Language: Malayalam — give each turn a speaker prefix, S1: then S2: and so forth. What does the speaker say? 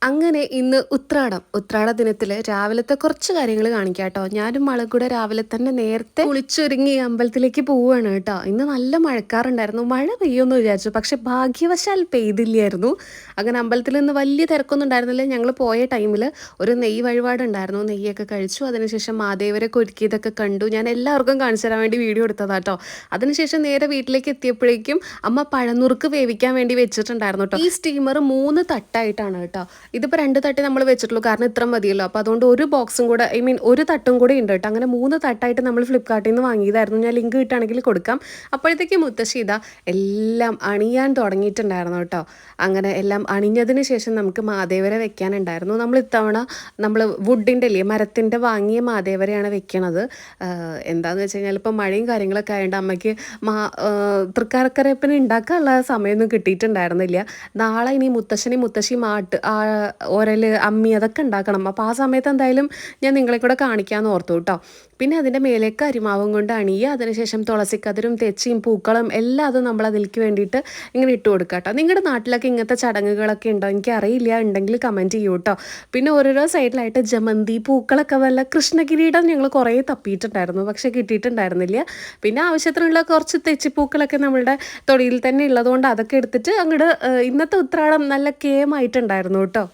S1: അങ്ങനെ ഇന്ന് ഉത്രാട ദിനത്തിൽ രാവിലത്തെ കുറച്ച് കാര്യങ്ങൾ കാണിക്കാം കേട്ടോ. ഞാനും മകളും കൂടെ രാവിലെ തന്നെ നേരത്തെ കുളിച്ചൊരുങ്ങി അമ്പലത്തിലേക്ക് പോവുകയാണ് കേട്ടോ. ഇന്ന് നല്ല മഴക്കാറുണ്ടായിരുന്നു. മഴ പെയ്യുമെന്ന് വിചാരിച്ചു, പക്ഷെ ഭാഗ്യവശാൽ പെയ്തില്ലായിരുന്നു. അങ്ങനെ അമ്പലത്തിൽ നിന്ന് വലിയ തിരക്കൊന്നും ഉണ്ടായിരുന്നില്ല. ഞങ്ങൾ പോയ ടൈമിൽ ഒരു നെയ്യ് വഴിപാടുണ്ടായിരുന്നു. നെയ്യൊക്കെ കഴിച്ചു. അതിനുശേഷം മാദേവരൊക്കെ ഒരുക്കിയതൊക്കെ കണ്ടു. ഞാൻ എല്ലാവർക്കും കാണിച്ചു തരാൻ വേണ്ടി വീഡിയോ എടുത്തതാട്ടോ. അതിനുശേഷം നേരെ വീട്ടിലേക്ക് എത്തിയപ്പോഴേക്കും അമ്മ പഴനുറുക്ക് വേവിക്കാൻ വേണ്ടി വെച്ചിട്ടുണ്ടായിരുന്നു കേട്ടോ. ഈ സ്റ്റീമർ 3 തട്ടായിട്ടാണ് കേട്ടോ. ഇതിപ്പോൾ 2 തട്ടേ നമ്മൾ വെച്ചിട്ടുള്ളൂ, കാരണം ഇത്ര മതിയല്ലോ. അപ്പോൾ അതുകൊണ്ട് ഒരു ബോക്സും കൂടെ, ഐ മീൻ ഒരു തട്ടും കൂടെ ഉണ്ട് കേട്ടോ. അങ്ങനെ 3 തട്ടായിട്ട് നമ്മൾ ഫ്ലിപ്കാർട്ടിൽ നിന്ന് വാങ്ങിയതായിരുന്നു. ഞാൻ ലിങ്ക് കിട്ടുകയാണെങ്കിൽ കൊടുക്കാം. അപ്പോഴത്തേക്ക് മുത്തശ്ശി ഇതാ എല്ലാം അണിയാൻ തുടങ്ങിയിട്ടുണ്ടായിരുന്നു കേട്ടോ. അങ്ങനെ എല്ലാം അണിഞ്ഞതിന് ശേഷം നമുക്ക് മാദേവരെ വെക്കാനുണ്ടായിരുന്നു. നമ്മൾ ഇത്തവണ വുഡിൻ്റെ അല്ലേ, മരത്തിൻ്റെ വാങ്ങിയ മാദേവരെയാണ് വെക്കണത്. എന്താണെന്ന് വെച്ച് കഴിഞ്ഞാൽ ഇപ്പോൾ മഴയും കാര്യങ്ങളൊക്കെ ആയതുകൊണ്ട് അമ്മയ്ക്ക് തൃക്കാക്കരപ്പന് ഉണ്ടാക്കാനുള്ള സമയമൊന്നും കിട്ടിയിട്ടുണ്ടായിരുന്നില്ല. നാളെ ഇനി മുത്തശ്ശി ഓരൽ അമ്മി അതൊക്കെ ഉണ്ടാക്കണം. അപ്പോൾ ആ സമയത്ത് എന്തായാലും ഞാൻ നിങ്ങളെ കൂടെ കാണിക്കാമെന്ന് ഓർത്തു കേട്ടോ. പിന്നെ അതിൻ്റെ മേലേക്ക് അരിമാവും കൊണ്ട് അണിയുക. അതിനുശേഷം തുളസിക്കതിരും തെച്ചിയും പൂക്കളും എല്ലാം അതും നമ്മൾ അതിലേക്ക് വേണ്ടിയിട്ട് ഇങ്ങനെ ഇട്ട് കൊടുക്കുക കേട്ടോ. നിങ്ങളുടെ നാട്ടിലൊക്കെ ഇങ്ങനത്തെ ചടങ്ങുകളൊക്കെ ഉണ്ടോ? എനിക്കറിയില്ല, ഉണ്ടെങ്കിൽ കമൻറ്റ് ചെയ്യൂ കേട്ടോ. പിന്നെ ഓരോരോ സൈഡിലായിട്ട് ജമന്തി പൂക്കളൊക്കെ, വല്ല കൃഷ്ണകിരീടം ഞങ്ങൾ കുറേ തപ്പിയിട്ടുണ്ടായിരുന്നു, പക്ഷേ കിട്ടിയിട്ടുണ്ടായിരുന്നില്ല. പിന്നെ ആവശ്യത്തിനുള്ള കുറച്ച് തെച്ചിപ്പൂക്കളൊക്കെ നമ്മളുടെ തൊടിയിൽ തന്നെ ഉള്ളതുകൊണ്ട് അതൊക്കെ എടുത്തിട്ട് അങ്ങോട്ട് ഇന്നത്തെ ഉത്രാടം നല്ല കേമായിട്ടുണ്ടായിരുന്നു കേട്ടോ.